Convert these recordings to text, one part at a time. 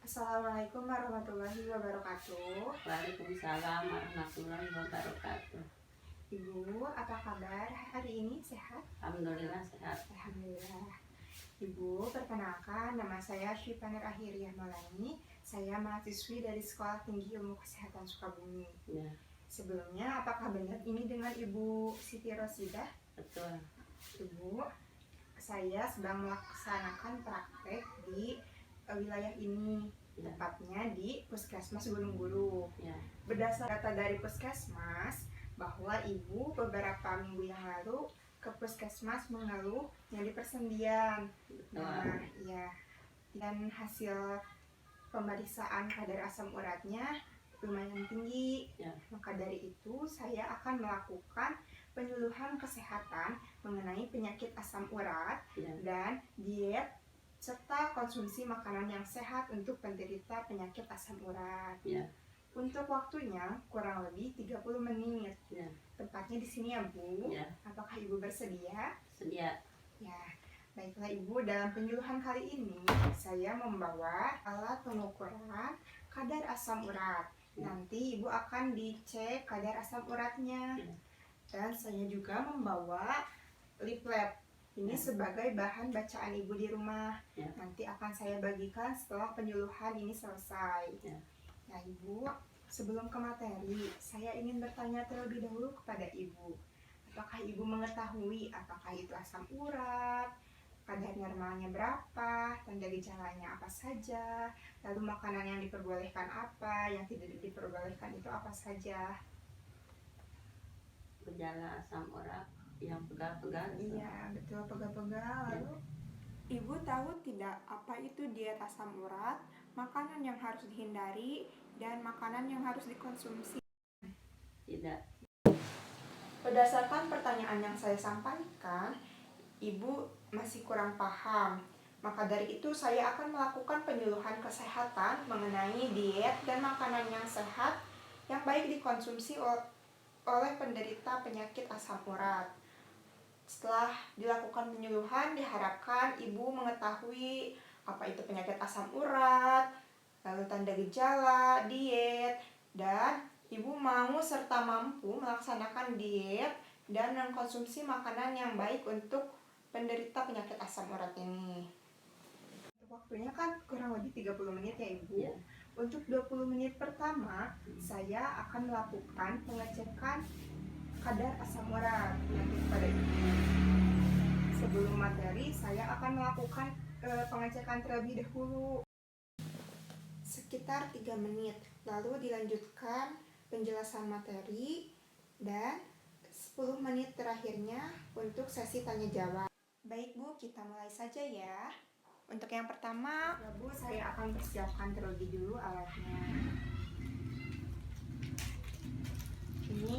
Assalamualaikum warahmatullahi wabarakatuh. Waalaikumsalam warahmatullahi wabarakatuh. Ibu, apa kabar hari ini? Sehat? Alhamdulillah sehat. Alhamdulillah. Ibu, perkenalkan, nama saya Syifa Nur Ahiriyah Maulani. Saya mahasiswi dari Sekolah Tinggi Ilmu Kesehatan Sukabumi. Ya, Sebelumnya, apakah benar ini dengan Ibu Siti Rosidah? betul. Ibu, saya sedang melaksanakan praktek di wilayah ini, Ya, tepatnya di Puskesmas Gunung Gulu. ya, Berdasar data dari Puskesmas, bahwa ibu beberapa minggu yang lalu ke Puskesmas mengeluh nyeri persendian. betul. Nah, ya, dan hasil pemeriksaan kadar asam uratnya lumayan tinggi. Ya, Maka dari itu, saya akan melakukan penyuluhan kesehatan mengenai penyakit asam urat ya, dan diet serta konsumsi makanan yang sehat untuk penderita penyakit asam urat. ya, Untuk waktunya kurang lebih 30 menit. ya, Tempatnya di sini ya, Bu. ya, Apakah Ibu bersedia? sedia. Ya, baiklah Ibu, dalam penyuluhan kali ini saya membawa alat pengukuran kadar asam urat. Ya. Nanti Ibu akan dicek kadar asam uratnya. Ya. Dan saya juga membawa lip lab. Ini Ya. sebagai bahan bacaan Ibu di rumah. Ya. Nanti akan saya bagikan setelah penyuluhan ini selesai. Ya. Nah Ibu, sebelum ke materi, saya ingin bertanya terlebih dahulu kepada Ibu. Apakah Ibu mengetahui apakah itu asam urat, kadar normalnya berapa, tanda gejalanya apa saja, lalu makanan yang diperbolehkan apa, yang tidak diperbolehkan itu apa saja? Gejala asam urat yang pegal-pegal. Iya, betul, pegal-pegal. Lalu Ibu tahu tidak apa itu diet asam urat, makanan yang harus dihindari, dan makanan yang harus dikonsumsi? Tidak. Berdasarkan pertanyaan yang saya sampaikan, Ibu masih kurang paham. Maka dari itu saya akan melakukan penyuluhan kesehatan mengenai diet dan makanan yang sehat yang baik dikonsumsi oleh penderita penyakit asam urat. Setelah dilakukan penyuluhan, diharapkan Ibu mengetahui apa itu penyakit asam urat, lalu tanda gejala, diet, dan Ibu mau serta mampu melaksanakan diet dan mengkonsumsi makanan yang baik untuk penderita penyakit asam urat ini. Untuk waktunya kan kurang lebih 30 menit ya Ibu. Ya. Untuk 20 menit pertama, saya akan melakukan pengecekan kadar asam urat nanti kepada Ibu. Sebelum materi, saya akan melakukan pengecekan terlebih dahulu sekitar 3 menit. Lalu dilanjutkan penjelasan materi dan 10 menit terakhirnya untuk sesi tanya jawab. Baik Bu, kita mulai saja ya. Untuk yang pertama, ya Bu, saya akan persiapkan terlebih dulu alatnya. Ini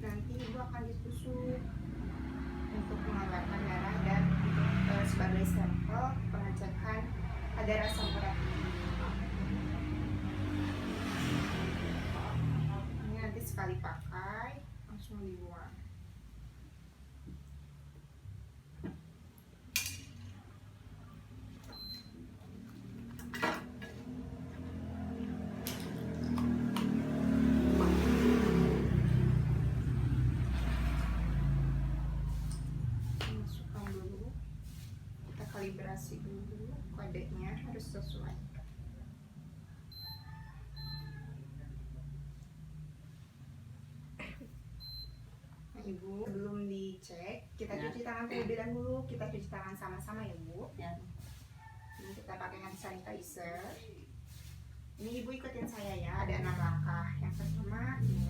nanti Ibu akan ditusuk untuk mengeluarkan darah dan sebagai sampel pengecekan kadar asam urat. Ini nanti sekali pakai langsung dibuang. Masukkan dulu, kita kalibrasi dulu, kodenya harus sesuai. Nah Ibu, sebelum dicek, kita Ya. cuci tangan terlebih dahulu. Kita cuci tangan sama-sama ya Bu. Ya. Ini kita pakai hand sanitizer. Ini Ibu ikutin saya ya, ada 6 langkah. Yang pertama ini,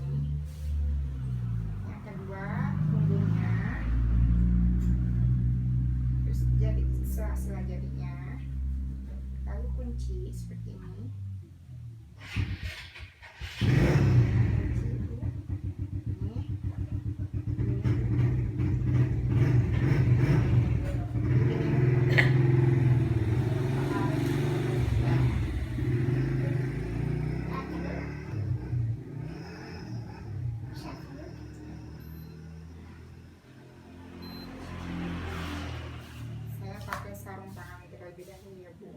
yang kedua punggungnya, terus jadi sela-sela jarinya, lalu kunci seperti ini. Kunci Ibu. Ini. Saya pakai sarung tangan terlebih dahulu ya Bu.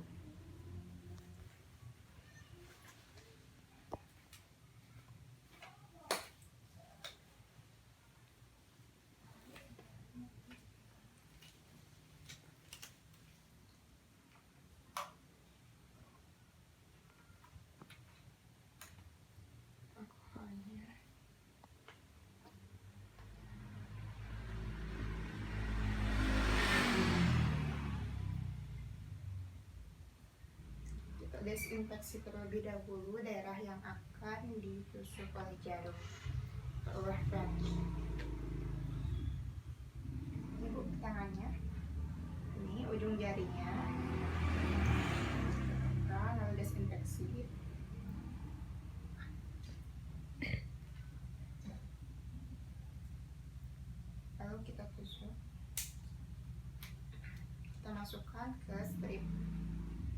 desinfeksi terlebih dahulu daerah yang akan ditusuk oleh jarum. Perolehkan. Ibu tangannya, ini ujung jarinya, lalu desinfeksi. Lalu kita tusuk. Kita masukkan ke strip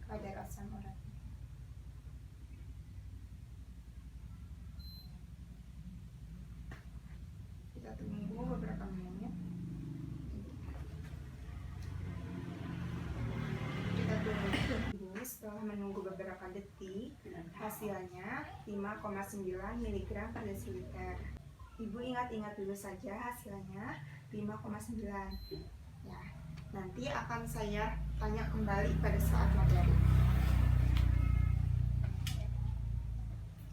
kadar asam urat. Kita tunggu beberapa menit. Kita tunggu. Setelah menunggu beberapa detik, hasilnya 5,9 mg per desiliter. Ibu ingat-ingat dulu saja hasilnya 5,9. Ya, nanti akan saya tanya kembali pada saat materi.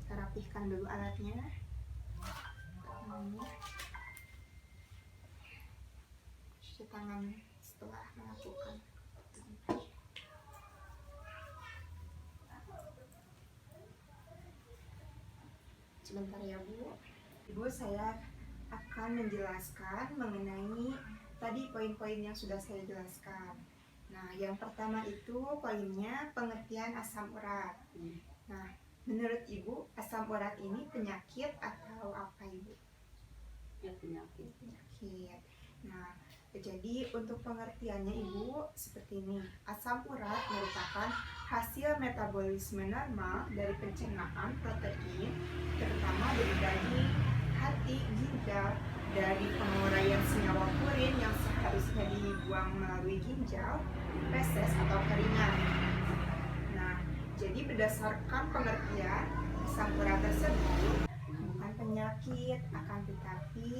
Kita rapihkan dulu alatnya. Cuci tangan setelah melakukan. Sebentar ya Bu. Ibu, saya akan menjelaskan mengenai tadi poin-poin yang sudah saya jelaskan. Nah, yang pertama itu poinnya pengertian asam urat. Nah, menurut Ibu, asam urat ini penyakit atau apa Ibu? Ya, penyakit. Penyakit. Nah, jadi untuk pengertiannya Ibu seperti ini. Asam urat merupakan hasil metabolisme normal dari pencernaan protein, terutama dari daging, hati, ginjal, dari penguraian senyawa purin yang seharusnya dibuang melalui ginjal, feses atau keringat. Nah, jadi berdasarkan pengertian asam urat tersebut bukan penyakit, akan tetapi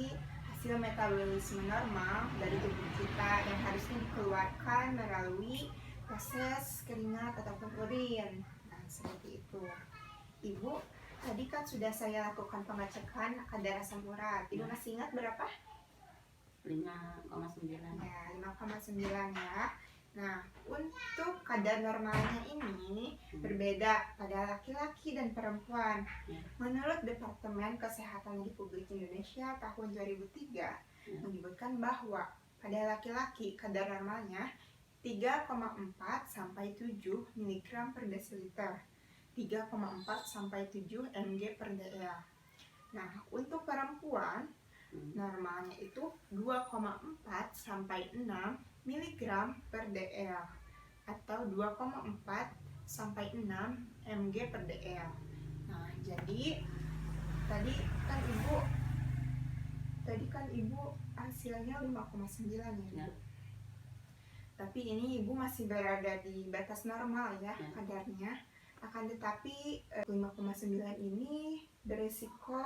hasil metabolisme normal dari tubuh kita yang harusnya dikeluarkan melalui feses, keringat ataupun urin. Nah, seperti itu. Ibu, tadi kan sudah saya lakukan pengecekan kadar asam urat. Ibu masih ingat berapa? 5,9. Ya, 5,9 ya. Nah, untuk kadar normalnya ini berbeda pada laki-laki dan perempuan. Menurut Departemen Kesehatan Republik Indonesia tahun 2003 menyebutkan bahwa pada laki-laki kadar normalnya 3,4 sampai 7 mg per desiliter. 3,4 sampai 7 mg per dl. Nah, untuk perempuan normalnya itu 2,4 sampai 6 mg per dl atau 2,4 sampai 6 mg per dl. Nah, jadi tadi kan Ibu hasilnya 5,9 ya. Tapi ini Ibu masih berada di batas normal ya kadarnya. Akan tetapi 5,9 ini beresiko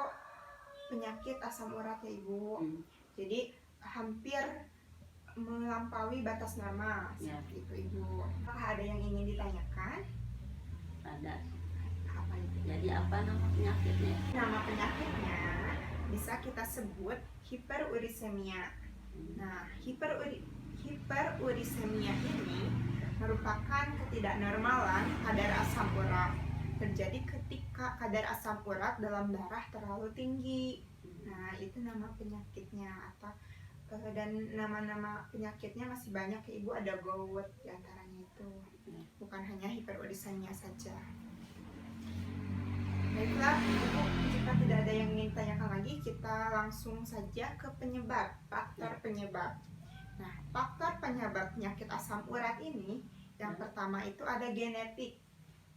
penyakit asam urat ya Ibu. Jadi hampir melampaui batas normal seperti itu Ibu. Apakah ada yang ingin ditanyakan? Ada. Apa itu? Jadi apa nama penyakitnya? Nama penyakitnya bisa kita sebut hiperurisemia. Nah, hiperurisemia ini merupakan ketidaknormalan kadar asam urat. Terjadi ketika kadar asam urat dalam darah terlalu tinggi. Nah, itu nama penyakitnya. Dan nama-nama penyakitnya masih banyak ya Ibu, ada gout diantaranya itu. Bukan hanya hiperurisemia saja. Baiklah Ibu, jika tidak ada yang ingin tanyakan lagi, kita langsung saja ke penyebab, faktor penyebab. Nah, faktor penyebab penyakit asam urat ini, yang pertama itu ada genetik.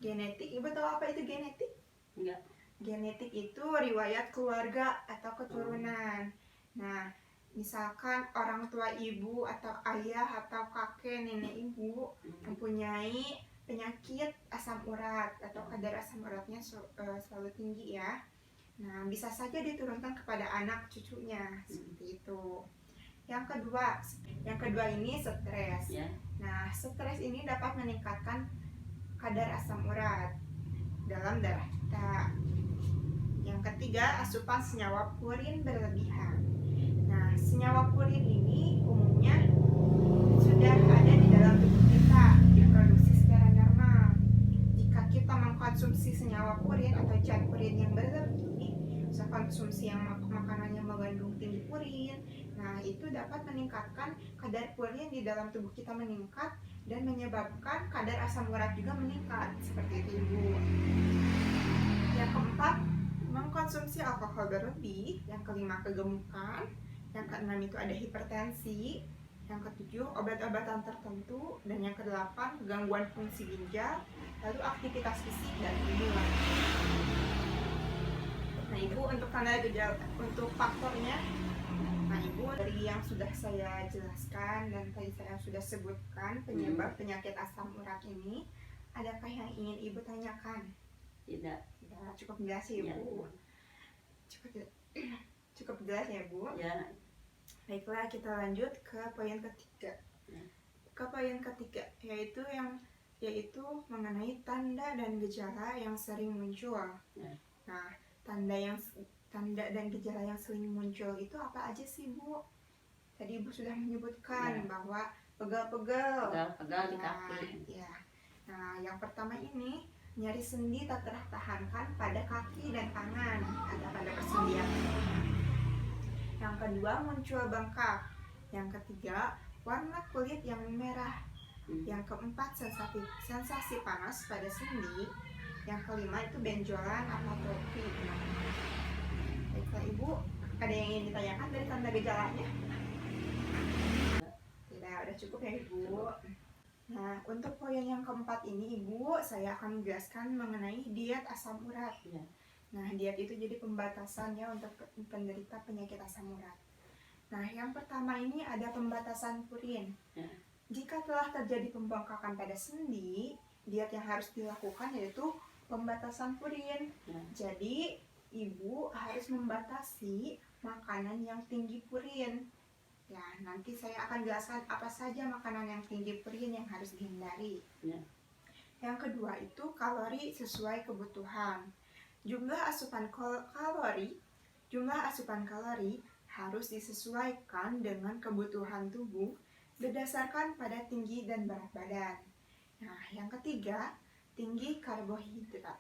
Genetik, Ibu tahu apa itu genetik? Enggak. Genetik itu riwayat keluarga atau keturunan. Nah, misalkan orang tua Ibu atau ayah atau kakek nenek Ibu mempunyai penyakit asam urat atau kadar asam uratnya selalu tinggi ya. Nah, bisa saja diturunkan kepada anak cucunya seperti itu. Yang kedua ini stres. Nah, stres ini dapat meningkatkan kadar asam urat dalam darah kita. Yang ketiga, asupan senyawa purin berlebihan. Nah, senyawa purin ini umumnya sudah ada di dalam tubuh kita, diproduksi secara normal. Jika kita mengkonsumsi makanan yang mengandung tinggi purin. Nah, itu dapat meningkatkan kadar purin di dalam tubuh kita meningkat dan menyebabkan kadar asam urat juga meningkat. Seperti itu, Ibu. Yang keempat, mengkonsumsi alkohol berlebih. Yang kelima, kegemukan. Yang keenam itu ada hipertensi. Yang ketujuh, obat-obatan tertentu. Dan yang kedelapan, gangguan fungsi ginjal. Lalu aktivitas fisik dan timuran. Nah, Ibu, untuk tanda gejala, untuk faktornya, nah Ibu, dari yang sudah saya jelaskan dan tadi saya sudah sebutkan penyebab penyakit asam urat ini, adakah yang ingin Ibu tanyakan? Tidak. Ya, cukup jelas ya, Ibu. Cukup jelas ya, Bu. Ya. Baiklah, kita lanjut ke poin ketiga. Ke poin ketiga, yaitu mengenai tanda dan gejala yang sering muncul. Nah, tanda dan gejala yang sering muncul itu apa aja sih, Bu? Tadi Ibu sudah menyebutkan bahwa pegal-pegal Pegal di kaki. Ya. Nah, yang pertama ini nyeri sendi tak tertahankan pada kaki dan tangan, ada pada persendian. Yang kedua, muncul bengkak. Yang ketiga, warna kulit yang merah. Yang keempat, sensasi panas pada sendi. Yang kelima itu benjolan atau topi. Baiklah, Ibu, ada yang ingin ditanyakan dari tanda gejalanya? Tidak, udah cukup ya, Ibu. Nah, untuk poin yang keempat ini, Ibu, saya akan menjelaskan mengenai diet asam urat. Nah, diet itu jadi pembatasan ya untuk penderita penyakit asam urat. Nah, yang pertama ini ada pembatasan purin. Jika telah terjadi pembengkakan pada sendi, diet yang harus dilakukan yaitu pembatasan purin. Jadi, Ibu harus membatasi makanan yang tinggi purin. Ya, nanti saya akan jelaskan apa saja makanan yang tinggi purin yang harus dihindari. Yang kedua itu kalori sesuai kebutuhan. Jumlah asupan kalori harus disesuaikan dengan kebutuhan tubuh berdasarkan pada tinggi dan berat badan. Nah, yang ketiga, tinggi karbohidrat.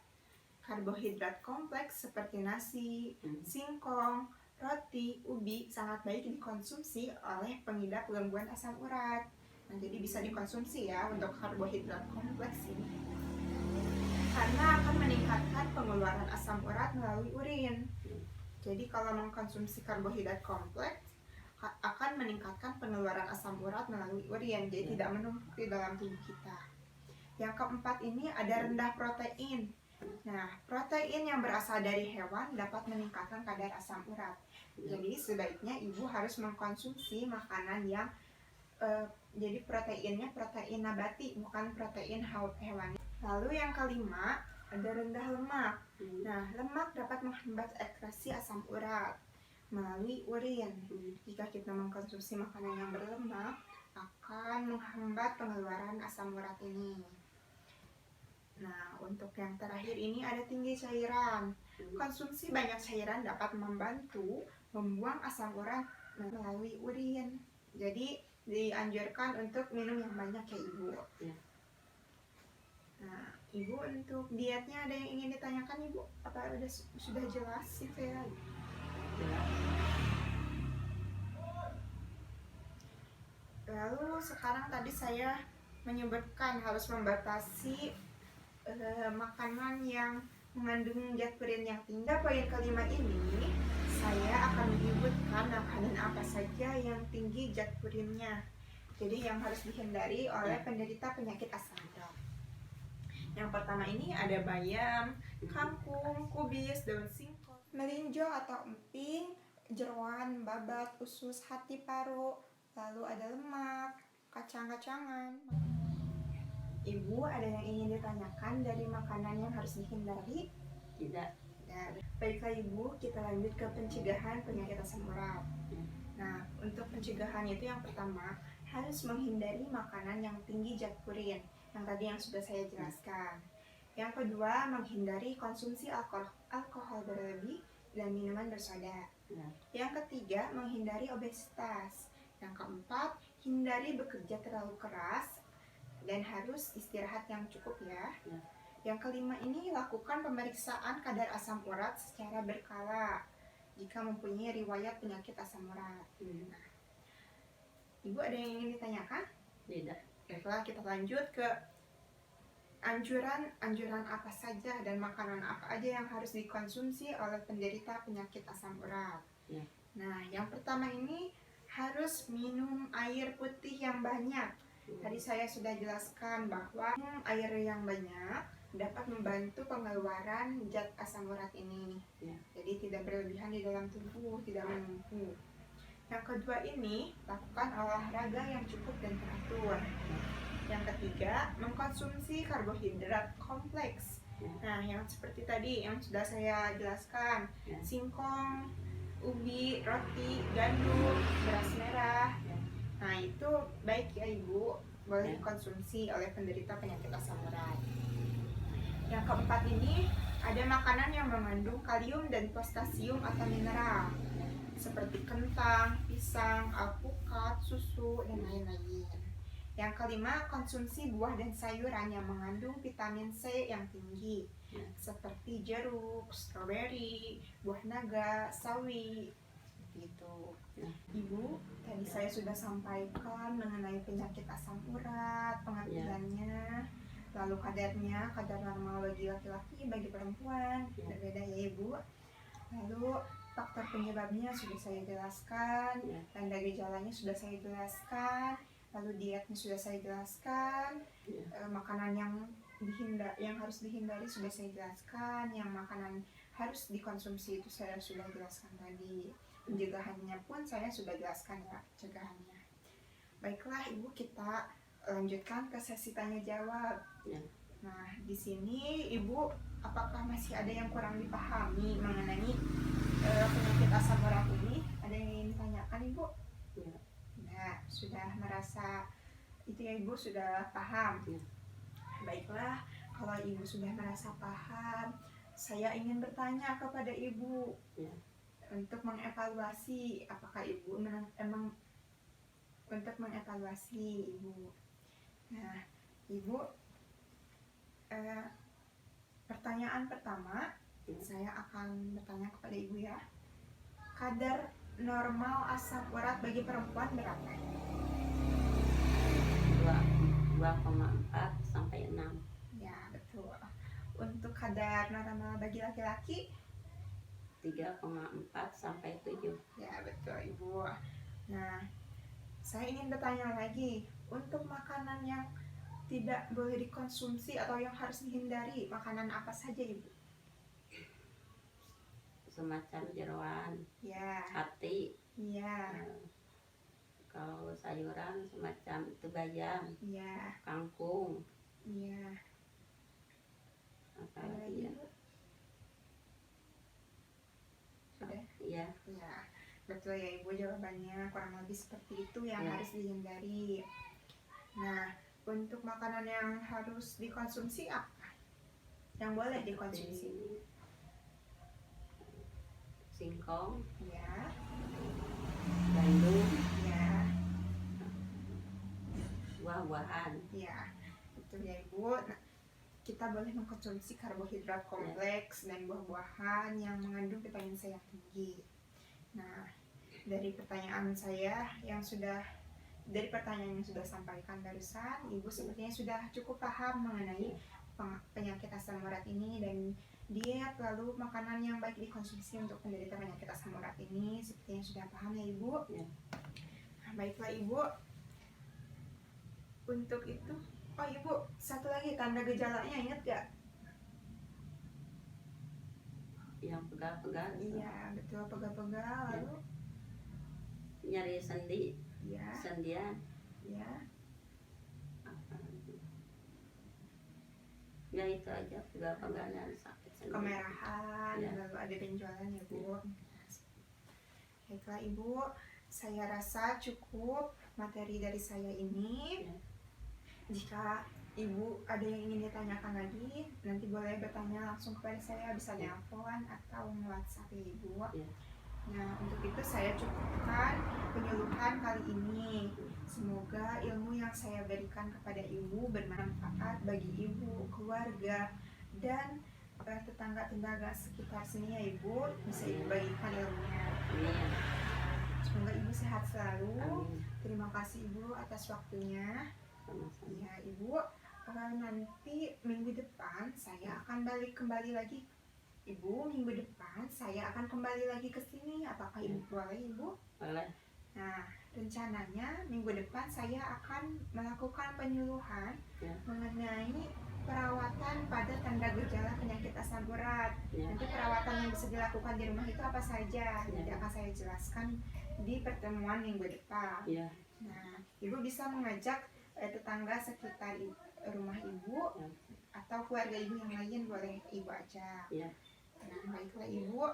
Karbohidrat kompleks seperti nasi, singkong, roti, ubi sangat baik dikonsumsi oleh pengidap gangguan asam urat. Nah, jadi bisa dikonsumsi ya untuk karbohidrat kompleks ini. Karena akan meningkatkan pengeluaran asam urat melalui urin. Jadi kalau mengkonsumsi karbohidrat kompleks akan meningkatkan pengeluaran asam urat melalui urin, jadi tidak menumpuk di dalam tubuh kita. Yang keempat ini ada rendah protein. Nah, protein yang berasal dari hewan dapat meningkatkan kadar asam urat. Jadi sebaiknya Ibu harus mengkonsumsi makanan yang jadi proteinnya protein nabati, bukan protein hewani. Lalu yang kelima, ada rendah lemak. Nah, lemak dapat menghambat ekskresi asam urat melalui urin. Jika kita mengkonsumsi makanan yang berlemak, akan menghambat pengeluaran asam urat ini. Nah, untuk yang terakhir ini ada tinggi cairan. Konsumsi banyak cairan dapat membantu membuang asam urat melalui urin. Jadi, dianjurkan untuk minum yang banyak ya, Ibu. Nah, Ibu, untuk dietnya ada yang ingin ditanyakan, Ibu? Apa sudah jelas sih saya? Lalu sekarang tadi saya menyebutkan harus membatasi makanan yang mengandung zat purin yang tinggi. Poin kelima ini saya akan menyebutkan makanan apa saja yang tinggi zat purinnya. Jadi yang harus dihindari oleh penderita penyakit asam urat. Yang pertama ini ada bayam, kangkung, kubis, daun singkong, melinjo atau emping, jeroan, babat, usus, hati paru, lalu ada lemak, kacang-kacangan. Ibu, ada yang ingin ditanyakan dari makanan yang harus dihindari? Tidak. Baiklah Ibu, kita lanjut ke pencegahan penyakit asam urat. Nah, untuk pencegahan itu yang pertama, harus menghindari makanan yang tinggi zat purin, yang tadi yang sudah saya jelaskan. Yang kedua, menghindari konsumsi alkohol berlebih dan minuman bersoda. Yang ketiga, menghindari obesitas. Yang keempat, hindari bekerja terlalu keras dan harus istirahat yang cukup ya. Yang kelima ini, lakukan pemeriksaan kadar asam urat secara berkala. jika mempunyai riwayat penyakit asam urat. Ibu ada yang ingin ditanyakan? Tidak. Baiklah, kita lanjut ke anjuran apa saja dan makanan apa aja yang harus dikonsumsi oleh penderita penyakit asam urat. Ya. Nah, yang pertama ini harus minum air putih yang banyak. Tadi saya sudah jelaskan bahwa minum air yang banyak dapat membantu pengeluaran zat asam urat ini. Ya. Jadi tidak berlebihan di dalam tubuh, tidak menumpuk. Yang kedua ini, lakukan olahraga yang cukup dan teratur. Yang ketiga, mengkonsumsi karbohidrat kompleks. Nah, yang seperti tadi yang sudah saya jelaskan, singkong, ubi, roti, gandum, beras merah. Nah, itu baik ya Ibu, boleh dikonsumsi oleh penderita penyakit asam urat. Yang keempat ini, ada makanan yang mengandung kalium dan potasium atau mineral, seperti kentang, pisang, alpukat, susu, dan lain-lain. Yang kelima, konsumsi buah dan sayuran yang mengandung vitamin C yang tinggi, seperti jeruk, stroberi, buah naga, sawi, gitu. Ibu, tadi saya sudah sampaikan mengenai penyakit asam urat, pengertiannya, lalu kadarnya, kadar normal bagi laki-laki, bagi perempuan, berbeda ya Ibu. Lalu faktor penyebabnya sudah saya jelaskan, tanda gejalanya sudah saya jelaskan, lalu dietnya sudah saya jelaskan, makanan yang harus dihindari sudah saya jelaskan, yang makanan harus dikonsumsi itu saya sudah jelaskan tadi. Pencegahannya pun saya sudah jelaskan ya, pencegahannya. Baiklah Ibu, kita lanjutkan ke sesi tanya jawab. Nah, di sini Ibu, apakah masih ada yang kurang dipahami mengenai penyakit asam urat ini? Ada yang ingin ditanyakan Ibu? Nah, sudah merasa itu ya Ibu, sudah paham? Baiklah, kalau Ibu sudah merasa paham, saya ingin bertanya kepada Ibu untuk mengevaluasi apakah Ibu memang untuk mengevaluasi Ibu. Nah, Ibu, pertanyaan pertama, saya akan bertanya kepada Ibu ya. Kadar normal asam urat bagi perempuan berapa? 2,4 sampai 6. Ya, betul. Untuk kadar normal bagi laki-laki? 3,4 sampai 7. Ya, betul Ibu. Nah, saya ingin bertanya lagi, untuk makanan yang tidak boleh dikonsumsi atau yang harus dihindari, makanan apa saja Ibu? Semacam jeroan, hati. Kalau sayuran semacam itu bayam, kangkung. Apalagi ya? Sudah? Iya. Ya, betul ya Ibu, jawabannya kurang lebih seperti itu yang harus dihindari. Nah, untuk makanan yang harus dikonsumsi apa? Yang boleh dikonsumsi? Singkong, gandum, buah-buahan. Ya, betul ya Ibu. Nah, kita boleh mengkonsumsi karbohidrat kompleks dan buah-buahan yang mengandung vitamin C yang tinggi. Nah, dari pertanyaan yang sudah sampaikan barusan, Ibu sepertinya sudah cukup paham mengenai penyakit asam urat ini dan diet, lalu makanan yang baik dikonsumsi untuk penderita penyakit asam urat ini. Sepertinya sudah paham ya Ibu? Nah, baiklah Ibu. Untuk itu, oh Ibu, satu lagi, tanda gejalanya ingat gak? Yang pegal-pegal. Iya, betul, pegal-pegal. Lalu nyari sendi, sendian. Ya itu aja, pegal-pegal dan sakit sendi. Kemerahan, lalu ada benjolan ya Bu. Baiklah Ibu, saya rasa cukup materi dari saya ini. Jika Ibu ada yang ingin ditanyakan lagi, nanti boleh bertanya langsung kepada saya, bisa nelpon atau WhatsApp ya Ibu. Nah, untuk itu saya cukupkan penyuluhan kali ini. Semoga ilmu yang saya berikan kepada Ibu bermanfaat bagi Ibu, keluarga, dan tetangga-tetangga sekitar sini ya Ibu, bisa Ibu bagikan ilmunya. Iya. Semoga Ibu sehat selalu. Amin. Terima kasih Ibu atas waktunya. Sama-sama. Ya Ibu, nanti minggu depan saya akan kembali lagi. Ibu, minggu depan saya akan kembali lagi ke sini. Apakah Ibu boleh Ibu? Boleh. Nah, rencananya minggu depan saya akan melakukan penyuluhan Ya. mengenai perawatan pada tanda gejala penyakit asam urat. Ya. Nanti perawatan yang bisa dilakukan di rumah itu apa saja? Nanti Ya. akan saya jelaskan di pertemuan minggu depan. Iya. Nah, Ibu bisa mengajak tetangga sekitar rumah Ibu Ya. atau keluarga Ibu yang lain, boleh Ibu ajak. Iya. Nah, baiklah Ibu.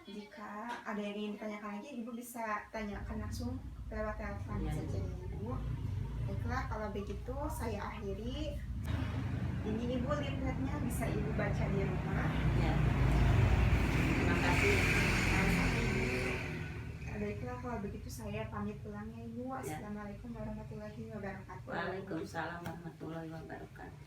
Jika ada yang ingin ditanyakan lagi, Ibu bisa tanyakan langsung lewat telepon Ya. saja ya Ibu. Baiklah, kalau begitu saya akhiri. Ini Ibu leafletnya, bisa Ibu baca di rumah. Ya. Terima kasih. Baiklah, kalau begitu saya pamit pulang ya Ibu. Ya. Assalamualaikum warahmatullahi wabarakatuh. Waalaikumsalam warahmatullahi wabarakatuh.